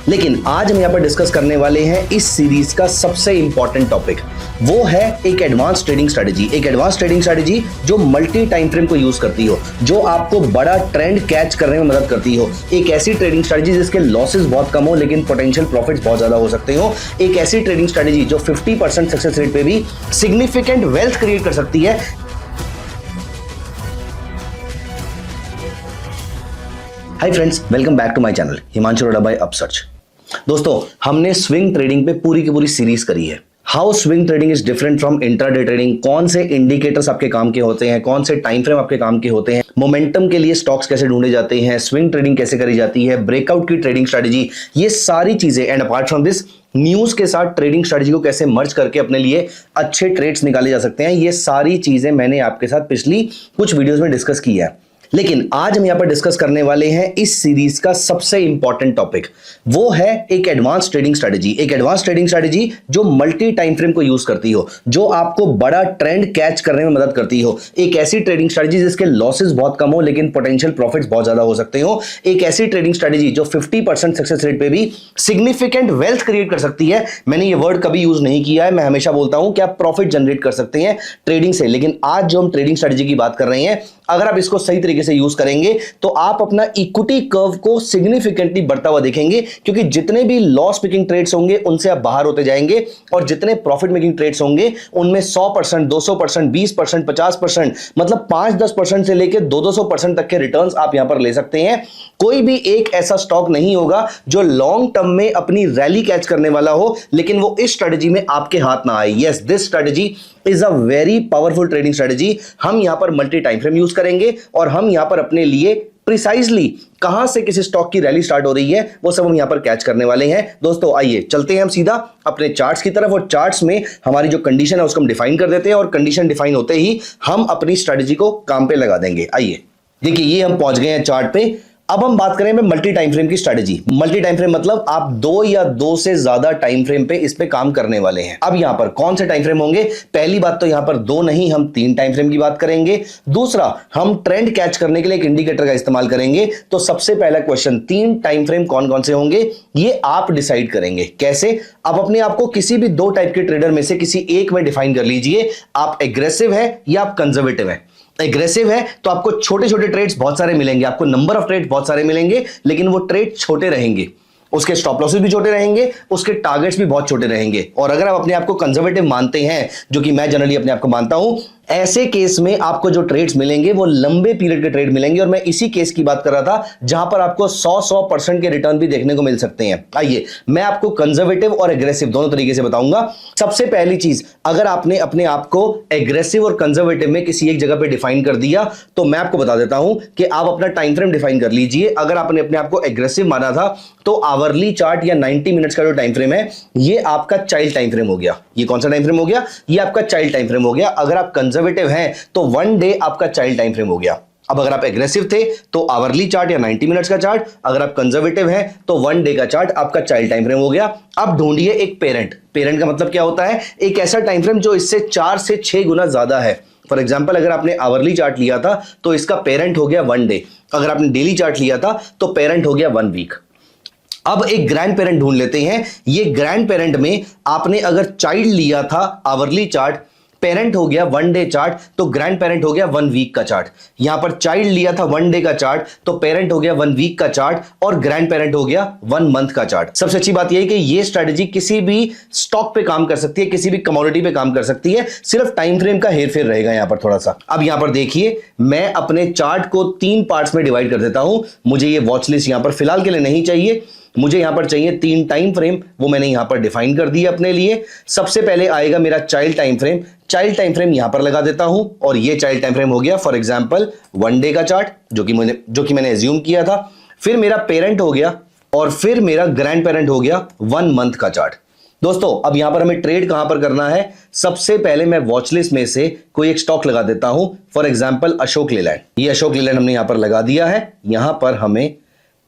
लेकिन आज हम यहाँ पर डिस्कस करने वाले हैं इस सीरीज का सबसे इंपॉर्टेंट टॉपिक। वो है एक एडवांस ट्रेडिंग स्ट्रेटजी। एक एडवांस ट्रेडिंग स्ट्रेटजी जो मल्टी टाइम फ्रेम को यूज करती हो, जो आपको बड़ा ट्रेंड कैच करने में मदद करती हो। एक ऐसी ट्रेडिंग स्ट्रेटजी जिसके लॉसेस बहुत कम हो लेकिन पोटेंशियल प्रॉफिट्स बहुत ज्यादा हो सकते हो। एक ऐसी ट्रेडिंग स्ट्रेटजी जो 50% सक्सेस रेट पे भी सिग्निफिकेंट वेल्थ क्रिएट कर सकती है। Hi friends, welcome back to my channel Himanshu Arora by Upsearch. दोस्तों, हमने स्विंग ट्रेडिंग पे पूरी की पूरी सीरीज करी है। How swing trading is different from intraday trading, कौन से इंडिकेटर्स आपके काम के होते हैं, कौन से टाइम फ्रेम आपके काम के होते हैं, मोमेंटम के लिए स्टॉक्स कैसे ढूंढे जाते हैं, स्विंग ट्रेडिंग कैसे करी जाती है, ब्रेकआउट की ट्रेडिंग स्ट्रेटजी, ये सारी चीजें and apart from this news के साथ ट्रेडिंग स्ट्रेटजी को कैसे मर्ज करके अपने लिए अच्छे ट्रेड्स निकाले जा सकते हैं, ये सारी चीजें मैंने आपके साथ पिछली कुछ वीडियोस में डिस्कस की है। लेकिन आज हम यहां पर डिस्कस करने वाले हैं इस सीरीज का सबसे इंपॉर्टेंट टॉपिक। वो है एक एडवांस ट्रेडिंग स्ट्रेटजी। एक एडवांस ट्रेडिंग स्ट्रेटजी जो मल्टी टाइम फ्रेम को यूज करती हो, जो आपको बड़ा ट्रेंड कैच करने में मदद करती हो। एक ऐसी ट्रेडिंग स्ट्रेटजी जिसके लॉसेस बहुत कम हो लेकिन पोटेंशियल प्रॉफिट्स बहुत ज्यादा हो सकते हो। एक ऐसी ट्रेडिंग स्ट्रेटजी जो 50% सक्सेस रेट पे भी सिग्निफिकेंट वेल्थ क्रिएट कर सकती है। मैंने ये वर्ड कभी यूज नहीं किया है, मैं हमेशा बोलता हूं कि आप प्रॉफिट जनरेट कर सकते हैं ट्रेडिंग से। लेकिन आज जो हम ट्रेडिंग स्ट्रेटजी की बात कर रहे हैं, अगर आप इसको सही तरीके से यूज करेंगे तो आप अपना इक्विटी कर्व को सिग्निफिकेंटली बढ़ता हुआ देखेंगे, क्योंकि जितने भी लॉस मेकिंग ट्रेड्स होंगे उनसे आप बाहर होते जाएंगे और जितने प्रॉफिट मेकिंग ट्रेड्स होंगे उनमें 100%, 200%, 20%, 50%, मतलब 5-10% से लेकर 200% तक के रिटर्न्स आप यहां पर ले सकते हैं। कोई भी एक ऐसा स्टॉक नहीं होगा जो लॉन्ग टर्म में अपनी रैली कैच करने वाला हो लेकिन वो इस स्ट्रेटजी में आपके हाथ ना आए। Yes, this strategy is a very powerful trading strategy. हम यहां पर मल्टी टाइम फ्रेम यूज करेंगे और हम यहां पर अपने लिए प्रिसाइजली कहां से किसी स्टॉक की रैली स्टार्ट हो रही है वो सब हम यहां पर कैच करने वाले हैं। दोस्तों, आइए चलते हैं हम सीधा अपने चार्ट्स की तरफ और चार्ट्स में हमारी जो कंडीशन है उसको हम डिफाइन कर देते हैं और कंडीशन डिफाइन होते ही हम अपनी स्ट्रेटजी को काम पे लगा देंगे। आइए देखिए, ये हम पहुंच गए हैं चार्ट पे। अब हम बात करें मल्टी टाइम फ्रेम की स्ट्रेटजी। मल्टी टाइम फ्रेम मतलब आप 2 या 2 से ज्यादा टाइम फ्रेम पे इस पे काम करने वाले हैं। अब यहां पर कौन से टाइम फ्रेम होंगे? पहली बात तो यहां पर 2 नहीं, हम 3 टाइम फ्रेम की बात करेंगे। दूसरा, हम ट्रेंड कैच करने के लिए एक इंडिकेटर का इस्तेमाल करेंगे। तो सबसे पहला क्वेश्चन, 3 टाइम फ्रेम कौन कौन से होंगे ये आप डिसाइड करेंगे। कैसे? आप अपने आप को किसी भी 2 टाइप के ट्रेडर में से किसी एक में डिफाइन कर लीजिए। आप एग्रेसिव है या आप कंजर्वेटिव है। एग्रेसिव है तो आपको छोटे छोटे ट्रेड्स बहुत सारे मिलेंगे, आपको नंबर ऑफ ट्रेड बहुत सारे मिलेंगे, लेकिन वो ट्रेड छोटे रहेंगे, उसके स्टॉप लॉसेस भी छोटे रहेंगे, उसके टारगेट्स भी बहुत छोटे रहेंगे। और अगर आप अपने आप को कंजर्वेटिव मानते हैं, जो कि मैं जनरली अपने आप को मानता हूं, ऐसे केस में आपको जो ट्रेड्स मिलेंगे वो लंबे पीरियड के ट्रेड मिलेंगे। और मैं इसी केस की बात कर रहा था जहां पर आपको 100% के रिटर्न भी देखने को मिल सकते हैं। आइए मैं आपको कंजर्वेटिव और एग्रेसिव दोनों तरीके से बताऊंगा। सबसे पहली चीज, अगर आपने अपने आप को एग्रेसिव और कंजर्वेटिव में किसी एक जगह पे डिफाइन कर दिया तो मैं आपको बता देता हूं कि आप अपना टाइम फ्रेम डिफाइन कर लीजिए। अगर आपने अपने आप को एग्रेसिव माना था तो आवरली चार्ट या 90 मिनट्स का जो टाइम फ्रेम है ये आपका चाइल्ड टाइम फ्रेम हो गया। ये कौन सा टाइम फ्रेम हो गया? ये आपका चाइल्ड टाइम फ्रेम हो गया। अगर आप कंजर्वेटिव हैं तो 1 डे आपका चाइल्ड टाइम फ्रेम हो गया। अब अगर आप एग्रेसिव थे तो आवरली चार्ट या 90 मिनट्स का चार्ट, अगर आप कंजर्वेटिव हैं तो 1 डे का चार्ट आपका चाइल्ड टाइम फ्रेम हो गया। अब ढूंढिए एक पेरेंट। पेरेंट का मतलब क्या होता है? एक ऐसा टाइम फ्रेम जो इससे 4 से 6 गुना ज्यादा है। फॉर एग्जाम्पल, अगर आपने आवरली चार्ट लिया था तो इसका पेरेंट हो गया 1 डे। अगर आपने डेली चार्ट लिया था तो पेरेंट हो गया 1 वीक। अब एक ग्रैंड पेरेंट ढूंढ लेते हैं। ये ग्रैंड पेरेंट में आपने अगर चाइल्ड लिया था आवरली चार्ट, पेरेंट हो गया 1 डे चार्ट, तो ग्रैंड पेरेंट हो गया 1 वीक का चार्ट। यहां पर चाइल्ड लिया था 1 डे का चार्ट तो पेरेंट हो गया 1 वीक का चार्ट और ग्रैंड पेरेंट हो गया 1 मंथ का चार्ट। सबसे अच्छी बात यह है कि यह स्ट्रेटजी किसी भी स्टॉक पे काम कर सकती है, किसी भी कमोडिटी पे काम कर सकती है, सिर्फ टाइम फ्रेम का हेरफेर रहेगा यहां पर थोड़ा सा। अब यहां पर देखिए, मैं अपने चार्ट को 3 पार्ट्स में डिवाइड कर देता हूं। मुझे ये वॉच लिस्ट यहां पर फिलहाल के लिए नहीं चाहिए, मुझे यहां पर चाहिए 3 टाइम फ्रेम, वो मैंने यहां पर डिफाइन कर दिया अपने लिए। सबसे पहले आएगा मेरा child time frame. Child time frame यहां पर लगा देता हूं और ये चाइल्ड टाइम फ्रेम हो गया फॉर एग्जांपल 1 डे का चार्ट, जो कि मैंने एज्यूम किया था। फिर मेरा पेरेंट हो गया और फिर मेरा ग्रैंड पेरेंट हो गया 1 मंथ का चार्ट। दोस्तों, अब यहां पर हमें ट्रेड कहां पर करना है? सबसे पहले मैं वॉच लिस्ट में से कोई एक स्टॉक लगा देता हूं, फॉर एग्जांपल अशोक लेलैंड। ये अशोक लेलैंड हमने यहां पर लगा दिया है। यहां पर हमें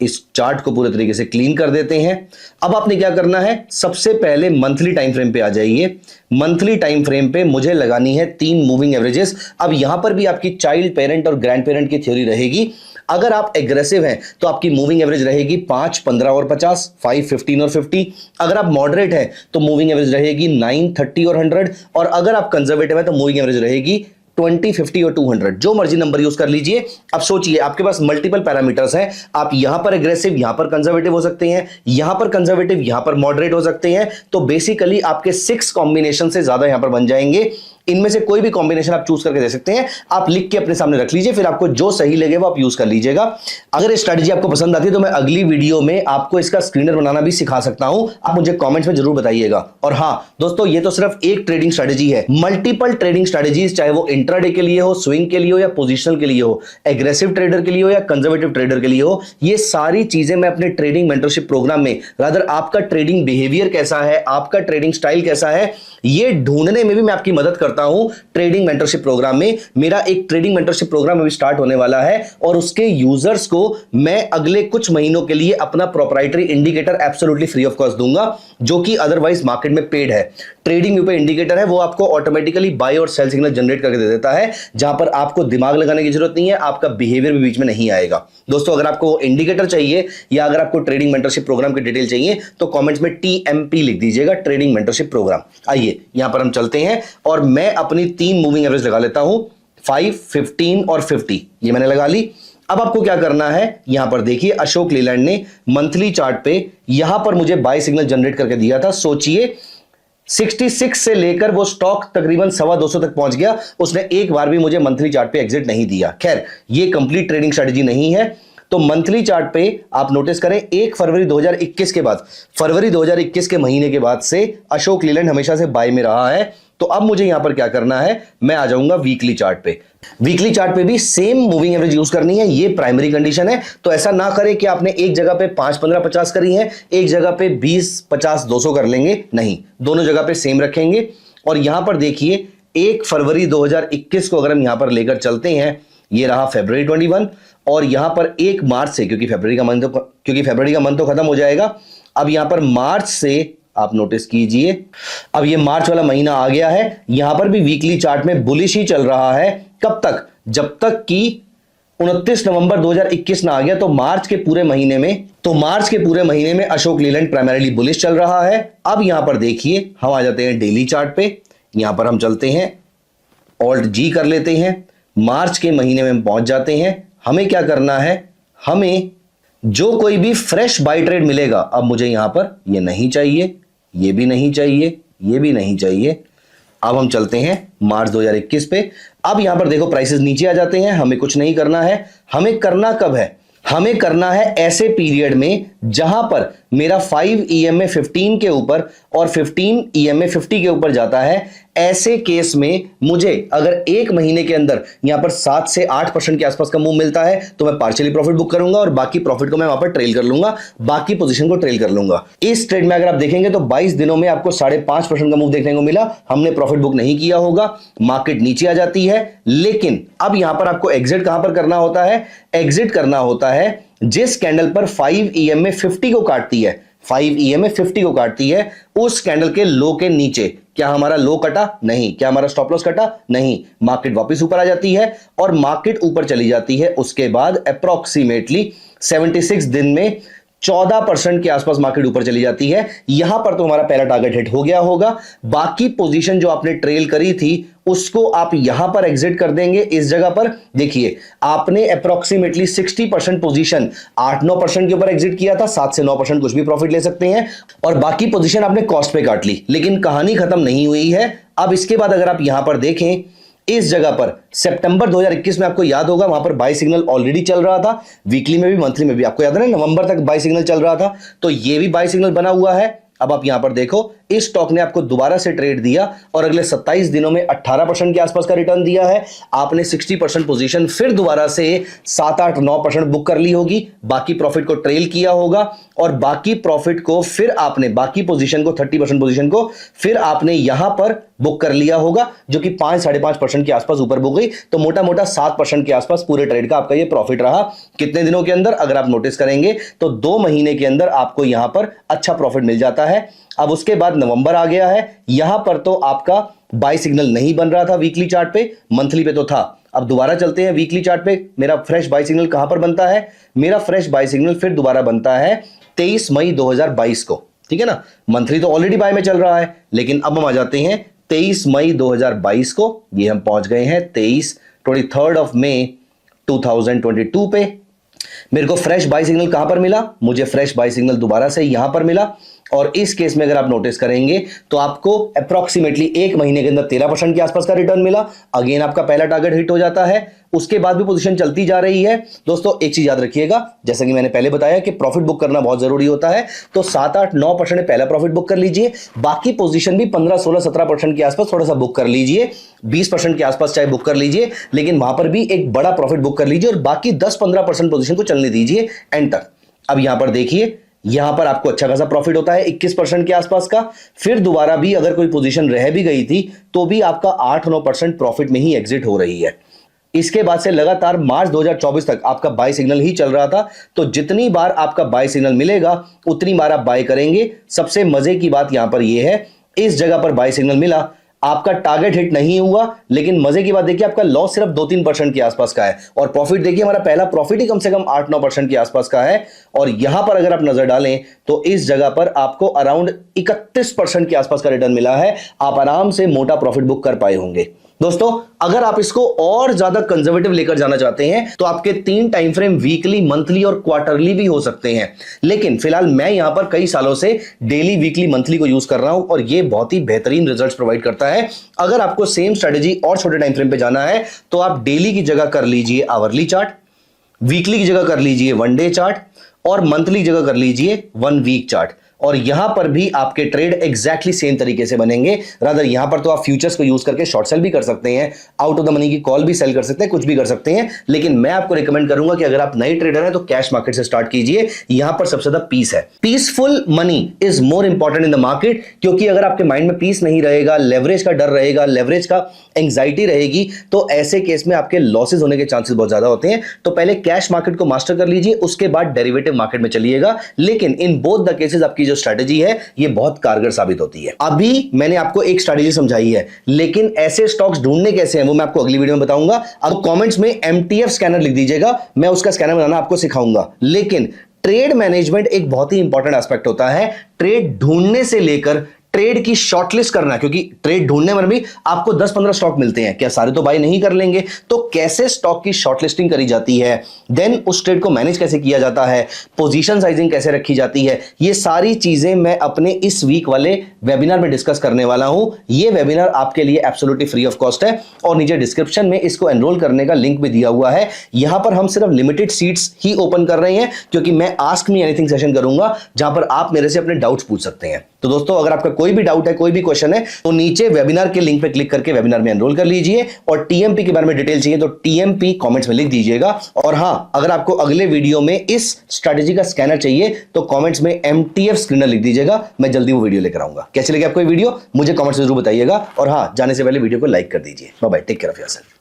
इस चार्ट को पूरे तरीके से क्लीन कर देते हैं। अब आपने क्या करना है? सबसे पहले मंथली टाइम फ्रेम पे आ जाइए। मंथली टाइम फ्रेम पे मुझे लगानी है 3 मूविंग एवरेजेस। अब यहां पर भी आपकी चाइल्ड, पेरेंट और ग्रैंड पेरेंट की थ्योरी रहेगी। अगर आप एग्रेसिव हैं तो आपकी मूविंग एवरेज रहेगी 5, 15 और 50, 5, 15 और 50। अगर आप मॉडरेट हैं तो मूविंग एवरेज रहेगी 9, 30 और 100, और अगर आप कंजर्वेटिव है तो मूविंग एवरेज रहेगी 20, 50 और 200। जो मर्जी नंबर यूज कर लीजिए। अब सोचिए, आपके पास मल्टीपल पैरामीटर्स हैं, आप यहां पर एग्रेसिव, यहां पर कंजर्वेटिव हो सकते हैं, यहां पर कंजर्वेटिव, यहां पर मॉडरेट हो सकते हैं। तो बेसिकली आपके 6 कॉम्बिनेशन से ज्यादा यहां पर बन जाएंगे। इनमें से कोई भी कॉम्बिनेशन आप चूज करके दे सकते हैं। आप लिख के अपने सामने रख लीजिए, फिर आपको जो सही लगे वो आप यूज कर लीजिएगा। अगर स्ट्रेटजी आपको पसंद आती है तो मैं अगली वीडियो में आपको इसका स्क्रीनर बनाना भी सिखा सकता हूं। आप मुझे कमेंट्स में जरूर बताइएगा। और हां दोस्तों, ये तो सिर्फ एक ट्रेडिंग स्ट्रेटजी है। मल्टीपल ट्रेडिंग स्ट्रेटजीज, चाहे वो इंट्राडे के लिए हो, स्विंग के लिए हो, या पोजिशनल के लिए हो, एग्रेसिव ट्रेडर के लिए हो या कंजर्वेटिव ट्रेडर के लिए हो, ये सारी चीजें मैं अपने ट्रेडिंग मेंटरशिप प्रोग्राम में, रादर आपका ट्रेडिंग बिहेवियर कैसा है, आपका ट्रेडिंग स्टाइल कैसा है, ये ढूंढने में भी मैं आपकी मदद करता हूं। ट्रेडिंग मेंटरशिप प्रोग्राम में मेरा एक ट्रेडिंग मेंटरशिप प्रोग्राम अभी स्टार्ट होने वाला है, और उसके यूजर्स को मैं अगले कुछ महीनों के लिए अपना proprietary indicator absolutely free of cost दूंगा, जो कि अदरवाइज मार्केट में पेड है। ट्रेडिंग व्यू पे इंडिकेटर है, वो आपको ऑटोमेटिकली बाय और सेल सिग्नल जनरेट करके दे देता है, जहां पर आपको दिमाग लगाने की जरूरत नहीं है, आपका बिहेवियर भी बीच में नहीं आएगा। दोस्तों, अगर आपको इंडिकेटर चाहिए या अगर आपको ट्रेडिंग मेंटरशिप प्रोग्राम की डिटेल चाहिए तो कमेंट्स में TMP लिख दीजिएगा, ट्रेडिंग मेंटरशिप प्रोग्राम। आइए यहां पर हम चलते हैं और मैं अपनी 3 मूविंग एवरेज लगा लेता हूं, 5, 15 और 50। ये मैंने लगा ली। अब आपको क्या करना है, यहां पर देखिए अशोक लीलैंड ने मंथली चार्ट पे यहां पर मुझे बाय सिग्नल जनरेट करके दिया था। सोचिए 66 से लेकर वो स्टॉक तकरीबन 250 तक पहुंच गया, उसने एक बार भी मुझे मंथली चार्ट पे एग्जिट नहीं दिया। खैर, ये कंप्लीट ट्रेडिंग स्ट्रेटजी नहीं है। तो मंथली चार्ट पे आप नोटिस करें, 1 फरवरी 2021 के बाद, फरवरी 2021 के महीने के बाद से अशोक लीलैंड हमेशा से बाय में रहा है। तो अब मुझे यहां पर क्या करना है, मैं आ जाऊंगा वीकली चार्ट पे। वीकली चार्ट पे भी सेम मूविंग एवरेज यूज करनी है, ये प्राइमरी कंडीशन है। तो ऐसा ना करें कि आपने एक जगह पे 5, 15, 50 करी है, एक जगह पे 20, 50, 200 कर लेंगे, नहीं, दोनों जगह पे सेम रखेंगे। और यहां पर देखिए 1 फरवरी 2021 को अगर हम यहां पर लेकर चलते हैं, ये रहा फरवरी 21, और यहां पर 1 मार्च से, क्योंकि फरवरी का मंथ तो खत्म हो जाएगा, अब यहां पर मार्च से आप नोटिस कीजिए, अब ये मार्च वाला महीना आ गया है। यहां पर भी वीकली चार्ट में बुलिश ही चल रहा है। कब तक? जब तक कि 29 नवंबर 2021 ना आ गया। तो मार्च के पूरे महीने में अशोक लीलैंड प्राइमरीली बुलिश चल रहा है। अब यहां पर देखिए, हम आ जाते हैं डेली चार्ट पे। यहां पर हम चलते हैं, ऑल्ट जी कर लेते हैं, मार्च के महीने में पहुंच जाते हैं। हमें क्या करना है, हमें जो कोई भी फ्रेश बाय ट्रेड मिलेगा, अब मुझे यहां पर ये नहीं चाहिए, ये भी नहीं चाहिए, ये भी नहीं चाहिए। अब हम चलते हैं मार्च 2021 पे। अब यहां पर देखो प्राइसेस नीचे आ जाते हैं। हमें कुछ नहीं करना है। हमें करना कब है, हमें करना है ऐसे पीरियड में जहां पर मेरा 5 EMA 15 के ऊपर और 15 EMA 50 के ऊपर जाता है। ऐसे केस में मुझे अगर एक महीने के अंदर यहां पर 7 से 8% के आसपास का मूव मिलता है तो मैं पार्शियली प्रॉफिट बुक करूंगा और बाकी प्रॉफिट को मैं वहां पर ट्रेल कर लूंगा, बाकी पोजीशन को ट्रेल कर लूंगा। इस ट्रेड में अगर आप देखेंगे तो 22 दिनों में आपको 5.5% का मूव देखने को मिला। हमने प्रॉफिट बुक नहीं किया होगा, मार्केट नीचे आ जाती है। लेकिन अब यहां पर आपको एग्जिट कहां पर करना होता है, एग्जिट करना होता है जिस कैंडल पर 5 EMA 50 को काटती है, 5 EMA 50 को काटती है, उस कैंडल के लो के नीचे। क्या हमारा लो कटा? नहीं। क्या हमारा स्टॉप लॉस कटा? नहीं। मार्केट वापस ऊपर आ जाती है और मार्केट ऊपर चली जाती है। उसके बाद अप्रॉक्सीमेटली 76 दिन में 14% के आसपास मार्केट ऊपर चली जाती है। यहां पर तो हमारा पहला टारगेट हिट हो गया होगा। बाकी पोजीशन जो आपने ट्रेल करी थी उसको आप यहां पर एग्जिट कर देंगे। इस जगह पर देखिए, आपने अप्रॉक्सीमेटली 60% पोजीशन 8-9% के ऊपर एग्जिट किया था। 7 से 9% कुछ भी प्रॉफिट ले सकते हैं और बाकी पोजीशन आपने कॉस्ट पे काट ली। लेकिन कहानी खत्म नहीं हुई है। अब इसके बाद अगर आप यहां पर देखें, इस जगह पर सितंबर 2021 में आपको याद होगा वहां पर बाय सिग्नल ऑलरेडी चल रहा था, वीकली में भी मंथली में भी। आपको याद है ना, नवंबर तक बाय सिग्नल चल रहा था, तो ये भी बाय सिग्नल बना हुआ है। अब आप यहां पर देखो, इस स्टॉक ने आपको दोबारा से ट्रेड दिया और अगले 27 दिनों में 18% के आसपास का रिटर्न दिया है। आपने 60% पोजीशन फिर दोबारा से 7-8-9% बुक कर ली होगी, बाकी प्रॉफिट को ट्रेल किया होगा और बाकी प्रॉफिट को फिर आपने, बाकी पोजीशन को, 30% पोजीशन को फिर आपने यहां पर बुक कर लिया होगा, जो कि 5-5.5% के आसपास ऊपर बुक गई। तो मोटा मोटा 7% के आसपास पूरे ट्रेड का आपका ये प्रॉफिट रहा। कितने दिनों के अंदर? अगर आप नोटिस करेंगे तो 2 महीने के अंदर आपको यहां पर अच्छा प्रॉफिट मिल जाता है। अब उसके बाद नवंबर आ गया है। यहां पर तो आपका बाय सिग्नल नहीं बन रहा था वीकली चार्ट पे, मंथली पे तो था। अब दोबारा चलते हैं वीकली चार्ट पे। मेरा फ्रेश बाय सिग्नल कहां पर बनता है? मेरा फ्रेश बाय सिग्नल फिर दोबारा बनता है 23 मई 2022 को, ठीक है ना। मंथली तो ऑलरेडी बाय में चल रहा है, लेकिन अब हम आ जाते हैं 23 मई 2022 को। ये हम पहुंच गए हैं 23 ऑफ मई 2022 पे। मेरे को फ्रेश बाय सिग्नल कहां पर मिला? मुझे फ्रेश बाय सिग्नल दोबारा से यहां पर मिला, और इस केस में अगर आप नोटिस करेंगे तो आपको अप्रोक्सीमेटली एक महीने के अंदर 13% के आसपास का रिटर्न मिला। अगेन आपका पहला टारगेट हिट हो जाता है, उसके बाद भी पोजीशन चलती जा रही है। दोस्तों एक चीज याद रखिएगा, जैसा कि मैंने पहले बताया कि प्रॉफिट बुक करना बहुत जरूरी होता है, तो 7, 8, 9% पहला प्रॉफिट बुक कर लीजिए, बाकी पोजीशन भी 15, 16, 17% के आसपास थोड़ा सा बुक कर लीजिए, 20% के आसपास चाहे बुक कर लीजिए, लेकिन वहां पर भी एक बड़ा प्रॉफिट बुक कर लीजिए और बाकी 10-15% पोजीशन को चलने दीजिए एंड तक। अब यहां पर देखिए, यहां पर आपको अच्छा खासा प्रॉफिट होता है 21% के आसपास का। फिर दोबारा भी अगर कोई पोजीशन रह भी गई थी तो भी आपका 8-9% प्रॉफिट में ही एग्जिट हो रही है। इसके बाद से लगातार मार्च 2024 तक आपका बाय सिग्नल ही चल रहा था, तो जितनी बार आपका बाय सिग्नल मिलेगा उतनी बार आप बाय करेंगे। सबसे मजे की बात यहां पर यह है, इस जगह पर बाय सिग्नल मिला, आपका टारगेट हिट नहीं हुआ, लेकिन मजे की बात देखिए आपका लॉस सिर्फ 2-3% के आसपास का है, और प्रॉफिट देखिए हमारा पहला प्रॉफिट ही कम से कम 8-9% के आसपास का है। और यहां पर अगर आप नजर डालें तो इस जगह पर आपको अराउंड 31% के आसपास का रिटर्न मिला है। आप आराम से मोटा प्रॉफिट बुक कर पाए होंगे। दोस्तों अगर आप इसको और ज्यादा कंजर्वेटिव लेकर जाना चाहते हैं तो आपके 3 टाइम फ्रेम वीकली, मंथली और क्वार्टरली भी हो सकते हैं, लेकिन फिलहाल मैं यहां पर कई सालों से डेली, वीकली, मंथली को यूज कर रहा हूं और ये बहुत ही बेहतरीन रिजल्ट्स प्रोवाइड करता है। अगर आपको सेम स्ट्रेटेजी और छोटे टाइम फ्रेम पे जाना है तो आप डेली की जगह कर लीजिए आवरली चार्ट, वीकली की जगह कर लीजिए 1 डे चार्ट, और मंथली जगह कर लीजिए 1 वीक चार्ट, और यहां पर भी आपके ट्रेड एग्जैक्टली सेम तरीके से बनेंगे। रादर यहां पर तो आप फ्यूचर्स को यूज करके शॉर्ट सेल भी कर सकते हैं, आउट ऑफ द मनी की कॉल भी सेल कर सकते हैं, कुछ भी कर सकते हैं, लेकिन मैं आपको रिकमेंड करूंगा कि अगर आप नए ट्रेडर हैं तो कैश मार्केट से स्टार्ट कीजिए। यहां पर सबसे ज्यादा पीस है। Peaceful money is more important in the market, क्योंकि अगर आपके माइंड में पीस नहीं रहेगा, लेवरेज का डर रहेगा, लेवरेज का एंग्जाइटी रहेगी, तो ऐसे केस में आपके लॉसेज होने के चांसेस बहुत ज्यादा होते हैं। तो पहले कैश मार्केट को मास्टर कर लीजिए, उसके बाद डेरिवेटिव मार्केट में चलिएगा, लेकिन इन बोथ द केसेस आपकी जो स्ट्रेटेजी है ये बहुत कारगर साबित होती है। अभी मैंने आपको एक स्ट्रेटेजी समझाई है, लेकिन ऐसे स्टॉक्स ढूंढने कैसे हैं वो मैं आपको अगली वीडियो में बताऊंगा। अब कमेंट्स में MTF स्कैनर लिख दीजिएगा, मैं उसका स्कैनर बनाना आपको सिखाऊंगा। लेकिन ट्रेड मैनेजमेंट एक बहुत ही इंपॉर्टेंट एस्पेक्ट होता है, ट्रेड ढूंढने से लेकर ट्रेड की शॉर्टलिस्ट करना, क्योंकि ट्रेड ढूंढने में भी आपको 10-15 स्टॉक मिलते हैं, क्या सारे तो बाय नहीं कर लेंगे, तो कैसे स्टॉक की शॉर्टलिस्टिंग करी जाती है, देन उस ट्रेड को मैनेज कैसे किया जाता है, पोजीशन साइजिंग कैसे रखी जाती है, ये सारी चीजें मैं अपने इस वीक वाले वेबिनार में डिस्कस करने वाला हूं। ये वेबिनार आपके लिए एब्सोल्युटली फ्री ऑफ कॉस्ट है, और नीचे डिस्क्रिप्शन में इसको एनरोल करने का लिंक भी दिया हुआ है। यहां पर हम सिर्फ लिमिटेड सीट्स ही ओपन कर रहे हैं, क्योंकि मैं आस्क मी एनीथिंग सेशन करूंगा जहां पर आप मेरे से अपने डाउट्स पूछ सकते हैं। तो दोस्तों अगर आपका कोई भी डाउट है, कोई भी क्वेश्चन है, तो नीचे वेबिनार के लिंक पे क्लिक करके वेबिनार में एनरोल कर लीजिए, और टीएमपी के बारे में डिटेल चाहिए तो टीएमपी कमेंट्स में लिख दीजिएगा। और हां, अगर आपको अगले वीडियो में इस स्ट्रेटेजी का स्कैनर चाहिए तो कमेंट्स में MTF स्कैनर लिख दीजिएगा, मैं जल्दी वो वीडियो लेकर आऊंगा। कैसे लगे आपको ये वीडियो मुझे कमेंट्स में जरूर बताइएगा, और हां, जाने से पहले वीडियो को लाइक कर दीजिए। Bye bye, take care of yourself.